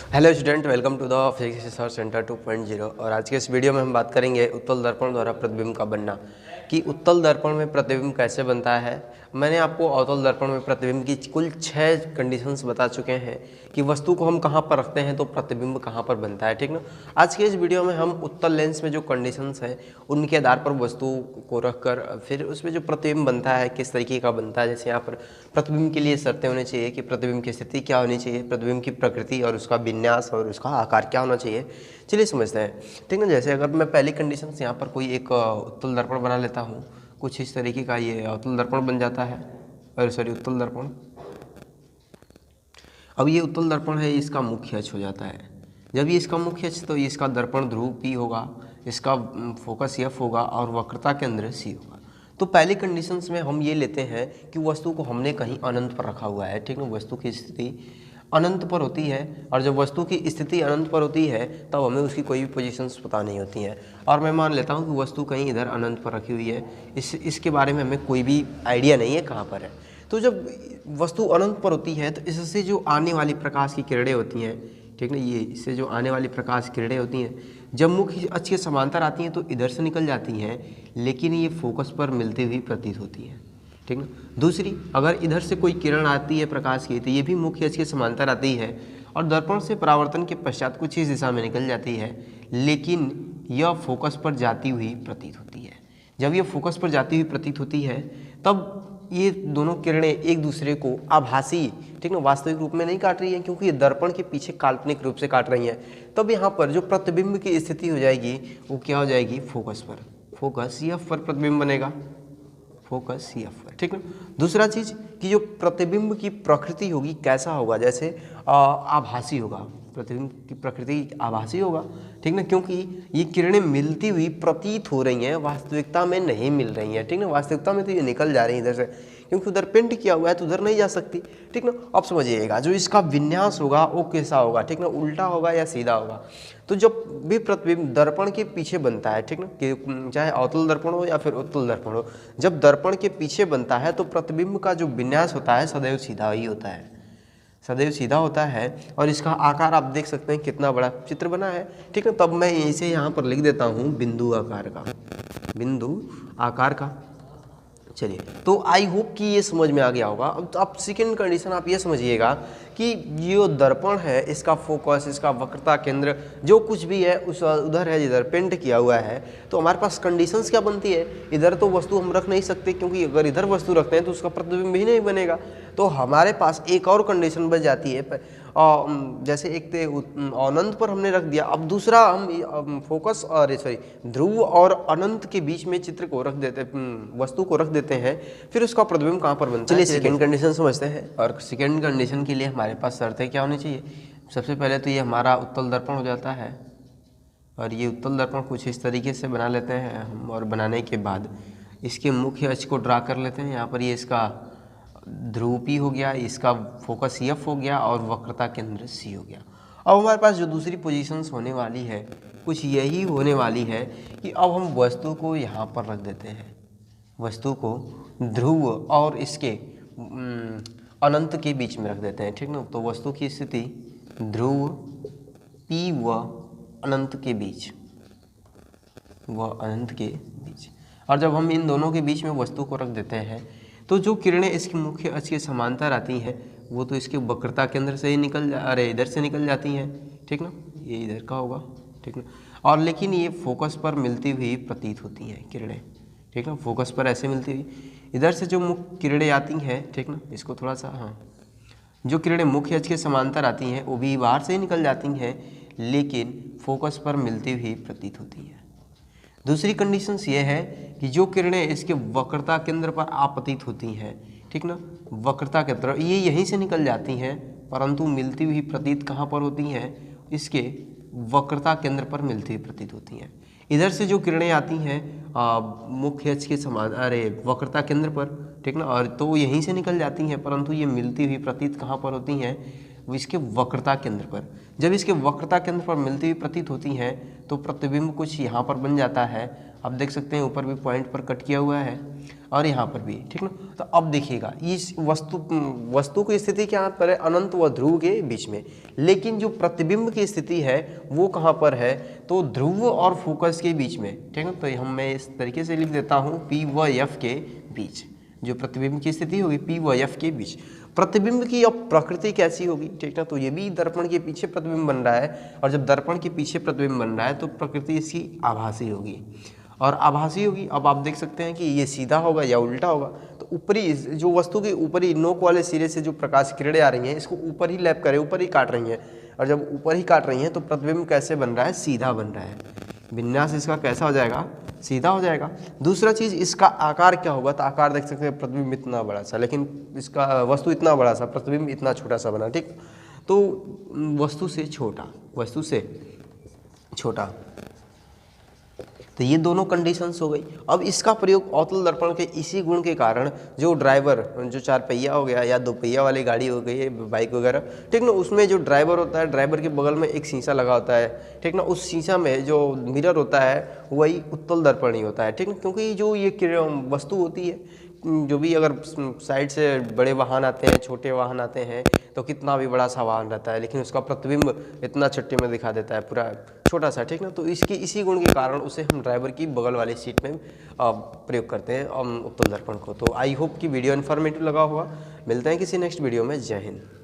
Hello student, welcome to the physics research centre 2.0। और आज के इस वीडियो में हम बात करेंगे उत्तल दर्पण द्वारा प्रतिबिंब का बनना, कि उत्तल दर्पण में प्रतिबिंब कैसे बनता है। मैंने आपको अवतल दर्पण में प्रतिबिंब की कुल 6 कंडीशंस बता चुके हैं कि वस्तु को हम कहाँ पर रखते हैं तो प्रतिबिंब कहाँ पर बनता है, ठीक ना। आज के इस वीडियो में हम उत्तल लेंस में जो कंडीशंस हैं उनके आधार पर वस्तु को रखकर फिर उसमें जो प्रतिबिंब बनता है किस तरीके का बनता है। जैसे यहाँ पर प्रतिबिंब के लिए शर्तें होनी चाहिए कि प्रतिबिंब की स्थिति क्या होनी चाहिए, प्रतिबिंब की प्रकृति और उसका विन्यास और उसका आकार क्या होना चाहिए। चलिए समझते हैं, ठीक है। जैसे अगर मैं पहली कंडीशन से यहाँ पर कोई एक उत्तल दर्पण बना लेता हूँ, कुछ इस तरीके का ये अवतल दर्पण बन जाता है, और सॉरी उत्तल दर्पण। अब ये उत्तल दर्पण है, इसका मुख्य अक्ष हो जाता है। जब ये इसका मुख्य अक्ष तो ये इसका दर्पण ध्रुव P होगा, इसका फोकस F होगा और वक्रता केंद्र C होगा। तो पहली कंडीशंस में हम ये लेते हैं कि वस्तु को हमने कहीं अनंत पर रखा हुआ है, ठीक है। वस्तु की स्थिति अनंत पर होती है, और जब वस्तु की स्थिति अनंत पर होती है तब हमें उसकी कोई भी पोजीशंस पता नहीं होती हैं। और मैं मान लेता हूँ कि वस्तु कहीं इधर अनंत पर रखी हुई है, इसके बारे में हमें कोई भी आइडिया नहीं है कहाँ पर है। तो जब वस्तु अनंत पर होती है तो इससे जो आने वाली प्रकाश की किरणें होती हैं, ठीक है, ये इससे जो आने वाली प्रकाश किरणें होती हैं जब मुख्य अक्ष के समांतर आती हैं तो इधर से निकल जाती हैं, लेकिन ये फोकस पर मिलती हुई प्रतीत होती हैं, ठीक ना। दूसरी, अगर इधर से कोई किरण आती है प्रकाश की तो ये भी मुख्य अक्ष के समांतर आती है और दर्पण से परावर्तन के पश्चात कुछ इस दिशा में निकल जाती है, लेकिन यह फोकस पर जाती हुई प्रतीत होती है। जब यह फोकस पर जाती हुई प्रतीत होती है तब ये दोनों किरणें एक दूसरे को आभासी, ठीक ना, वास्तविक रूप में नहीं काट रही हैं, क्योंकि ये दर्पण के पीछे काल्पनिक रूप से काट रही हैं। तब यहाँ पर जो प्रतिबिंब की स्थिति हो जाएगी वो क्या हो जाएगी, फोकस पर, फोकस F पर प्रतिबिंब बनेगा, फोकस F पर, ठीक ना। दूसरा चीज कि जो प्रतिबिंब की प्रकृति होगी कैसा होगा, जैसे आभासी होगा, प्रतिबिंब की प्रकृति आभासी होगा, ठीक ना, क्योंकि ये किरणें मिलती हुई प्रतीत हो रही हैं, वास्तविकता में नहीं मिल रही हैं, ठीक ना। वास्तविकता में तो ये निकल जा रही हैं इधर से, क्योंकि उधर पेंट किया हुआ है तो उधर नहीं जा सकती, ठीक ना। अब समझिएगा जो इसका विन्यास होगा वो कैसा होगा, ठीक ना, उल्टा होगा या सीधा होगा। तो जब भी प्रतिबिंब दर्पण के पीछे बनता है, ठीक ना, कि चाहे अवतल दर्पण हो या फिर उत्तल दर्पण हो, जब दर्पण के पीछे बनता है तो प्रतिबिंब का जो विन्यास होता है सदैव सीधा ही होता है, सदैव सीधा होता है। और इसका आकार आप देख सकते हैं कितना बड़ा चित्र बना है, ठीक है। तब मैं इसे यहाँ पर लिख देता हूँ बिंदु आकार का, बिंदु आकार का। चलिए, तो आई होप कि ये समझ में आ गया होगा। अब आप सेकेंड कंडीशन आप ये समझिएगा कि ये दर्पण है, इसका फोकस, इसका वक्रता केंद्र जो कुछ भी है उस उधर है जिधर पेंट किया हुआ है। तो हमारे पास कंडीशंस क्या बनती है, इधर तो वस्तु हम रख नहीं सकते, क्योंकि अगर इधर वस्तु रखते हैं तो उसका प्रतिबिंब ही नहीं बनेगा। तो हमारे पास एक और कंडीशन बच जाती है, जैसे एक अनंत पर हमने रख दिया, अब दूसरा हम फोकस और सॉरी ध्रुव और अनंत के बीच में चित्र को रख देते, वस्तु को रख देते हैं, फिर उसका प्रतिबिंब कहाँ पर बनता है। चलिए सेकेंड कंडीशन समझते हैं। और सेकेंड कंडीशन के लिए हमारे पास शर्तें क्या होनी चाहिए। सबसे पहले तो ये हमारा उत्तल दर्पण हो जाता है, और ये उत्तल दर्पण कुछ इस तरीके से बना लेते हैं हम, और बनाने के बाद इसके मुख्य अक्ष को ड्रा कर लेते हैं। यहाँ पर ये इसका ध्रुव P हो गया, इसका फोकस F हो गया और वक्रता केंद्र C हो गया। अब हमारे पास जो दूसरी पोजीशंस होने वाली है कुछ यही होने वाली है कि अब हम वस्तु को यहाँ पर रख देते हैं, वस्तु को ध्रुव और इसके अनंत के बीच में रख देते हैं, ठीक ना। तो वस्तु की स्थिति ध्रुव P व अनंत के बीच, और जब हम इन दोनों के बीच में वस्तु को रख देते हैं तो जो किरणें इसके मुख्य अक्ष के समांतर आती हैं वो तो इसके वक्रता केंद्र से ही इधर से निकल जाती हैं, ठीक ना, ये इधर का होगा, ठीक ना। और लेकिन ये फोकस पर मिलती हुई प्रतीत होती हैं किरणें, ठीक ना, फोकस पर ऐसे मिलती हुई। इधर से जो मुख्य किरणें आती हैं, ठीक ना, इसको थोड़ा सा, हाँ, जो किरणें मुख्य अक्ष के समांतर आती हैं वो भी बाहर से ही निकल जाती हैं, लेकिन फोकस पर मिलती हुई प्रतीत होती हैं। दूसरी कंडीशंस ये है कि जो किरणें इसके वक्रता केंद्र पर आपतित होती हैं, ठीक ना, वक्रता केंद्र, ये यहीं से निकल जाती हैं, परंतु मिलती हुई प्रतीत कहाँ पर होती हैं, इसके वक्रता केंद्र पर मिलती हुई प्रतीत होती हैं। इधर से जो किरणें आती हैं मुख्य अक्ष के समान वक्रता केंद्र पर, ठीक ना, और तो यहीं से निकल जाती हैं, परंतु ये मिलती हुई प्रतीत कहाँ पर होती हैं, वो इसके वक्रता केंद्र पर। जब इसके वक्रता केंद्र पर मिलती हुई प्रतीत होती हैं तो प्रतिबिंब कुछ यहाँ पर बन जाता है, आप देख सकते हैं ऊपर भी पॉइंट पर कट किया हुआ है और यहाँ पर भी, ठीक ना। तो अब देखिएगा इस वस्तु की स्थिति क्या पर है, अनंत व ध्रुव के बीच में, लेकिन जो प्रतिबिंब की स्थिति है वो कहाँ पर है, तो ध्रुव और फोकस के बीच में, ठीक है। तो मैं इस तरीके से लिख देता हूँ P व F के बीच, जो प्रतिबिंब की स्थिति होगी P व F के बीच। प्रतिबिंब की अब प्रकृति कैसी होगी, ठीक है। तो ये भी दर्पण के पीछे प्रतिबिंब बन रहा है, और जब दर्पण के पीछे प्रतिबिंब बन रहा है तो प्रकृति इसकी आभासी होगी, और आभासी होगी। अब आप देख सकते हैं कि ये सीधा होगा या उल्टा होगा। तो ऊपरी जो वस्तु के ऊपरी नोक वाले सिरे से जो प्रकाश किरणें आ रही हैं इसको ऊपर ही लैप करे, ऊपर ही काट रही हैं, और जब ऊपर ही काट रही हैं तो प्रतिबिंब कैसे बन रहा है, सीधा बन रहा है। विन्यास इसका कैसा हो जाएगा, सीधा हो जाएगा। दूसरा चीज़ इसका आकार क्या होगा, तो आकार देख सकते हैं प्रतिबिंब इतना बड़ा सा, लेकिन इसका वस्तु इतना बड़ा सा, प्रतिबिंब इतना छोटा सा बना, ठीक। तो वस्तु से छोटा, तो ये दोनों कंडीशंस हो गई। अब इसका प्रयोग अवतल दर्पण के इसी गुण के कारण जो ड्राइवर, जो 4 पहिया हो गया या 2 पहिया वाली गाड़ी हो गई, बाइक वगैरह, ठीक ना, उसमें जो ड्राइवर होता है, ड्राइवर के बगल में एक शीशा लगा होता है, ठीक ना, उस शीशा में जो मिरर होता है वही उत्तल दर्पण ही होता है, ठीक ना। क्योंकि जो ये वस्तु होती है, जो भी अगर साइड से बड़े वाहन आते हैं, छोटे वाहन आते हैं, तो कितना भी बड़ा सा वाहन रहता है लेकिन उसका प्रतिबिंब इतना छट्टे में दिखा देता है, पूरा छोटा सा, ठीक ना। तो इसके इसी गुण के कारण उसे हम ड्राइवर की बगल वाली सीट में प्रयोग करते हैं उत्तल दर्पण को। तो आई होप कि वीडियो इन्फॉर्मेटिव लगा होगा। मिलते हैं किसी नेक्स्ट वीडियो में। जय हिंद।